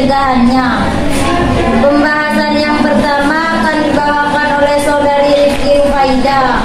pencegahannya. Pembahasan yang pertama akan dibawakan oleh Saudari Rizky Rufaida.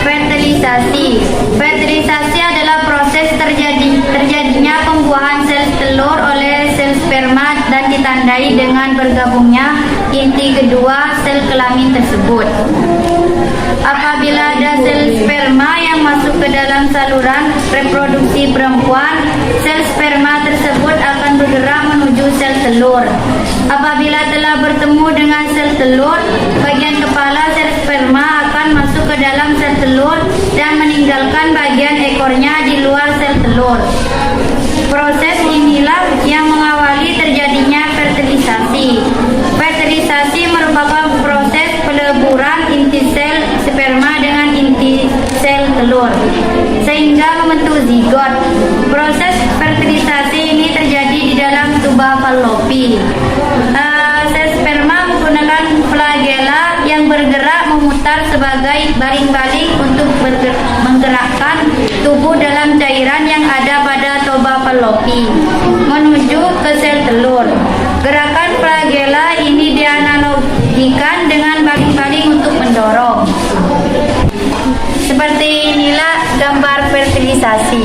Fertilisasi. Fertilisasi adalah proses terjadinya pembuahan sel telur oleh sel sperma dan ditandai dengan bergabungnya inti kedua sel kelamin tersebut. Apabila ada sel sperma yang masuk ke dalam saluran reproduksi perempuan, sel sperma tersebut akan bergerak menuju sel telur. Apabila telah bertemu dengan sel telur, bagian kepala sel sperma akan masuk ke dalam sel telur dan meninggalkan bagian ekornya di luar sel telur. Proses inilah yang mengawali terjadinya fertilisasi. Fertilisasi merupakan proses peleburan inti sel sperma dengan inti sel telur sehingga membentuk zigot. Proses fertilisasi ini terjadi di dalam tuba fallopi. Sel sperma menggunakan flagela yang bergerak memutar sebagai baling-baling untuk menggerakkan tubuh dalam cairan yang ada pada tuba fallopi menuju ke sel telur. Gerakan flagela ini dianalogikan dengan baling-baling untuk mendorong. Seperti inilah gambar fertilisasi.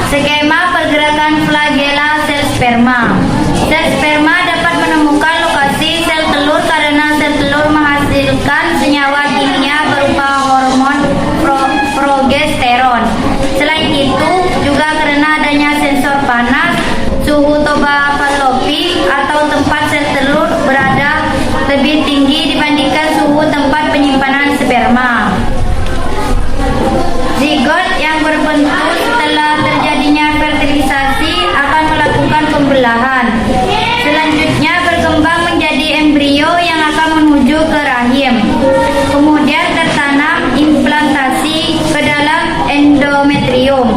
Skema pergerakan flagela sel sperma. Sel sperma dapat menemukan lokasi sel telur karena sel telur menghasilkan senyawa kimia berupa hormon progesteron. Selain itu, juga karena adanya sensor panas, suhu tuba fallopi atau tempat sel telur berada lebih tinggi dibandingkan suhu tempat penyimpanan sperma. Zigot yang berbentuk setelah terjadinya fertilisasi akan melakukan pembelahan. Selanjutnya berkembang menjadi embrio yang akan menuju ke rahim. Kemudian tertanam implantasi ke dalam endometrium.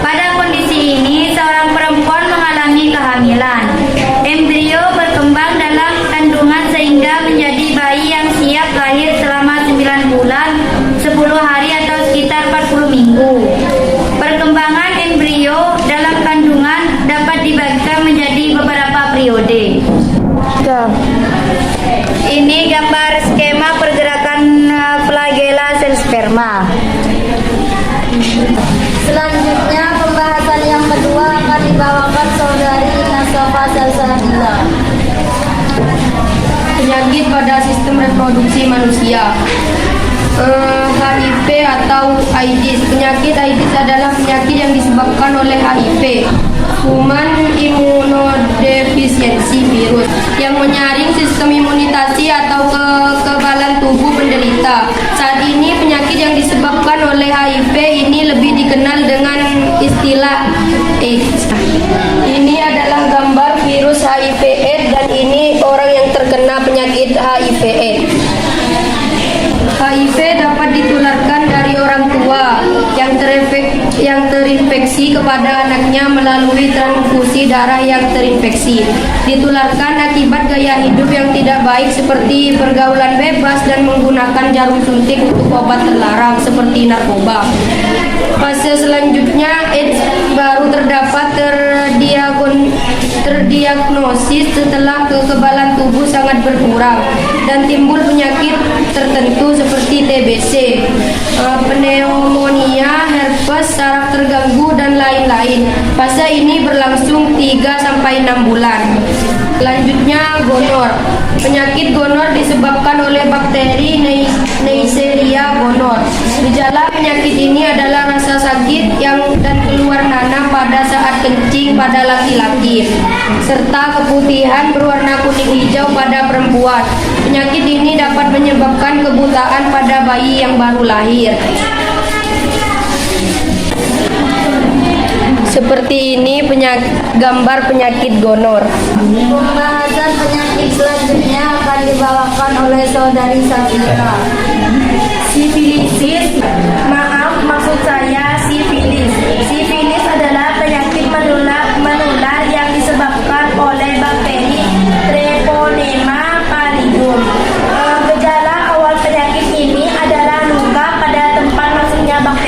Pada kondisi ini, seorang perempuan mengalami kehamilan. Embrio berkembang dalam kandungan sehingga menjadi bayi yang siap lahir selama 9 bulan, 10 hari atau sekitar 40 minggu. Perkembangan embrio dalam kandungan dapat dibagikan menjadi beberapa periode. Ini gambar skema pergerakan flagela sel sperma. Selanjutnya pembahasan yang kedua akan dibawakan Saudari Nasafa Salsabila. Penyakit pada sistem reproduksi manusia. HIV atau AIDS. Penyakit AIDS adalah penyakit yang disebabkan oleh HIV, Human Immunodeficiency Virus, yang menyaring sistem imunisasi atau kekebalan tubuh penderita. Saat ini penyakit yang disebabkan oleh HIV ini lebih dikenal dengan istilah AIDS. Ini adalah gambar virus HIV/AIDS dan ini orang yang terkena penyakit HIV/AIDS. HIV dapat ditularkan dari orang tua yang terinfeksi kepada anaknya melalui transfusi darah yang terinfeksi. Ditularkan akibat gaya hidup yang tidak baik seperti pergaulan bebas dan menggunakan jarum suntik untuk obat terlarang seperti narkoba. Fase selanjutnya, AIDS baru terdapat terdiagnosis setelah kekebalan tubuh sangat berkurang dan timbul penyakit tertentu seperti TBC, pneumonia, herpes, saraf terganggu, dan lain-lain. Fase ini berlangsung 3-6 bulan. Selanjutnya, gonor. Penyakit gonor disebabkan oleh bakteri Neisseria gonor. Gejala penyakit ini adalah rasa sakit dan keluar nanah pada saat kencing pada laki-laki, serta keputihan berwarna kuning hijau pada perempuan. Penyakit ini dapat menyebabkan kebutaan pada bayi yang baru lahir. Seperti ini gambar penyakit gonor. Pembahasan penyakit selanjutnya akan dibawakan oleh Saudari Safira. Sifilisis, maksud saya sifilis. Sifilis adalah penyakit menular yang disebabkan oleh bakteri Treponema pallidum. Gejala awal penyakit ini adalah luka pada tempat masuknya bakteri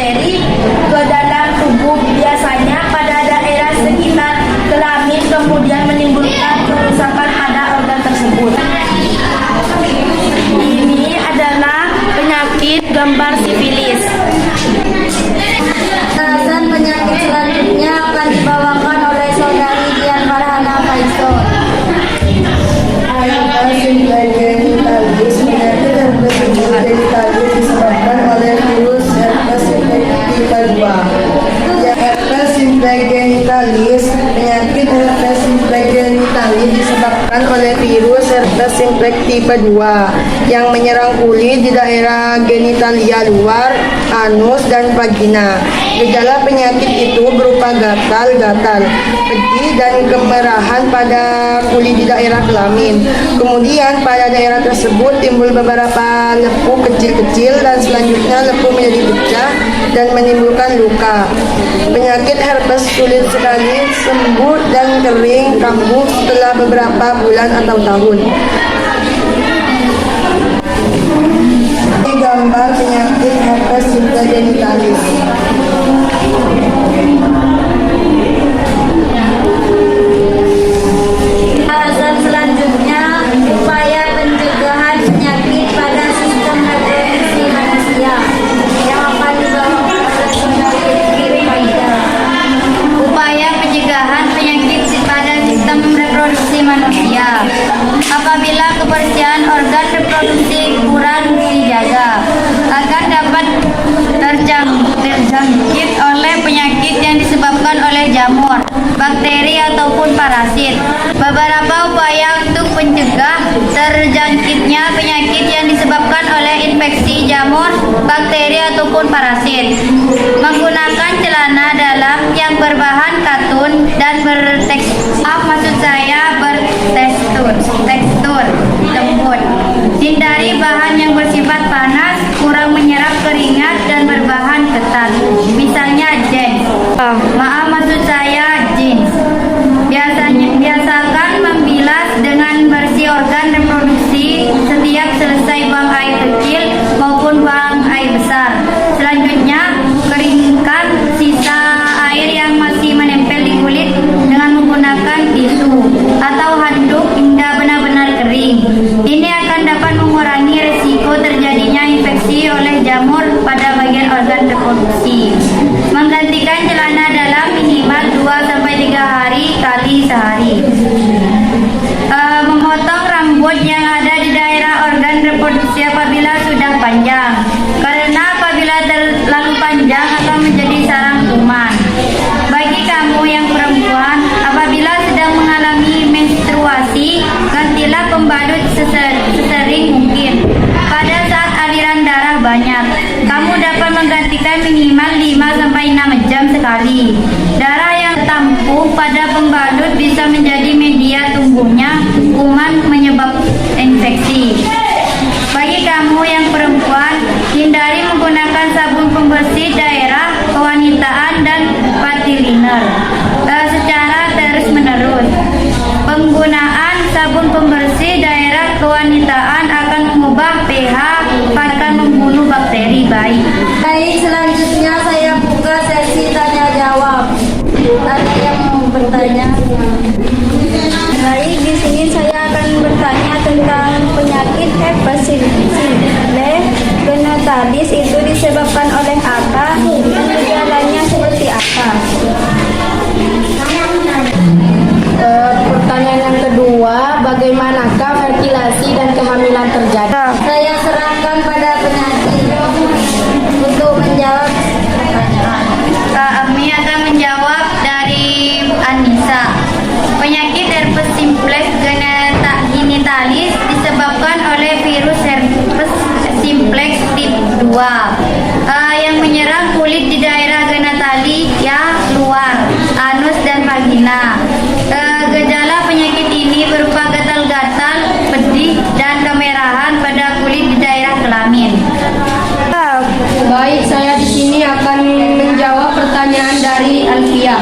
simplex tipe 2 yang menyerang kulit di daerah genitalia luar, anus, dan vagina. Gejala penyakit itu berupa gatal-gatal, pedih, dan kemerahan pada kulit di daerah kelamin. Kemudian pada daerah tersebut timbul beberapa lepuh kecil-kecil dan selanjutnya lepuh menjadi pecah dan menimbulkan luka. Penyakit herpes sulit sekali sembuh dan kering kambuh setelah beberapa bulan atau tahun. Ini gambar penyakit herpes genitalis. Bahasan selanjutnya, upaya pencegahan penyakit pada sistem reproduksi manusia yang akan dibawakan oleh Saudari Rizky Rufaida. Upaya pencegahan penyakit pada sistem reproduksi manusia. Apabila kebersihan organ reproduksi kurang dijaga, akan dapat terjangkit oleh penyakit yang disebabkan oleh jamur, bakteri ataupun parasit. Beberapa upaya untuk mencegah terjangkitnya penyakit yang disebabkan oleh infeksi jamur, bakteri ataupun parasit. Menggunakan celana dalam yang berbahan katun dan tekstur lembut. Hindari bahan yang bersifat panas, kurang menyerap keringat dan berbahan ketat. Misalnya jeans. Jeans. Biasakan membilas dengan bersih organ reproduksi setiap selesai buang air kecil maupun buang air besar. Selanjutnya, keringkan sisa air yang masih menempel di kulit dengan menggunakan tisu atau handuk hingga benar-benar kering. Ini akan dapat mengurangi risiko terjadinya infeksi oleh jamur pada bagian organ reproduksi. Menggantikan celana dalam minimal 2-3 hari kali sehari. Memotong rambut yang ada di daerah organ reproduksi apabila sudah panjang, karena apabila terlalu panjang akan menjadi sarang kuman. Bagi kamu yang perempuan, apabila sedang mengalami menstruasi, gantilah pembalut sesering mungkin. Pada saat aliran darah banyak, kamu dapat menggantikan minimal 5-6 jam sekali. Darah yang tertampung pada pembalut bisa menjadi media tumbuhnya kuman menyebabkan infeksi. Bagi kamu yang perempuan, hindari menggunakan sabun pembersih daerah kewanitaan dan body liner secara terus-menerus. Penggunaan sabun pembersih daerah kewanitaan akan mengubah pH, akan membunuh bakteri baik. Baik, selanjutnya saya buka sesi tanya jawab. Ada yang mau bertanya? Baik, di sini saya akan bertanya tentang penyakit herpes genitalis itu disebabkan oleh apa dan gejalanya seperti apa? Pertanyaan yang kedua, bagaimanakah fertilasi dan kehamilan terjadi? Saya serahkan pada penyakit untuk menjawab pertanyaan. Kak Ami akan menjawab dari Anissa. Penyakit herpes simplex genitalis disebabkan oleh virus herpes simplex tip 2 yang menyerang kulit di daerah genitalia luar, anus, dan vagina. Gejala penyakit ini berupa gatal-gatal, pedih, dan kemerahan pada kulit di daerah kelamin. Baik, saya di sini akan menjawab pertanyaan dari Alfia.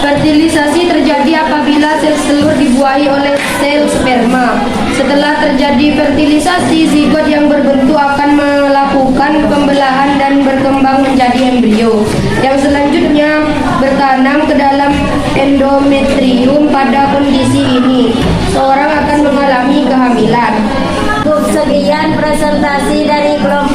Fertilisasi terjadi apabila sel telur dibuahi oleh sel sperma. Setelah terjadi fertilisasi, zigot yang berbentuk akan melakukan pembelahan dan berkembang menjadi embrio, yang selanjutnya bertanam ke dalam endometrium. Pada kondisi ini, seorang akan mengalami kehamilan. Sekian presentasi dari kelompok